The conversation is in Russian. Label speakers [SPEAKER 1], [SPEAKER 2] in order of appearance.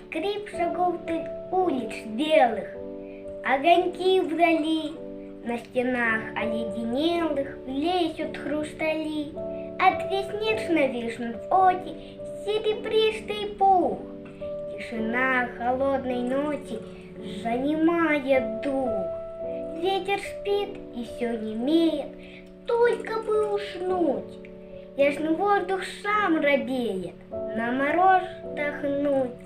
[SPEAKER 1] скрип шагов улиц белых, огоньки вдали, на стенах оледенелых плещут хрустали. От ресниц нависнут в оке серебристый пух. Тишина холодной ночи занимает дух. Ветер спит и все немеет, только бы уснуть. Ясный воздух сам робеет, на мороз вдохнуть.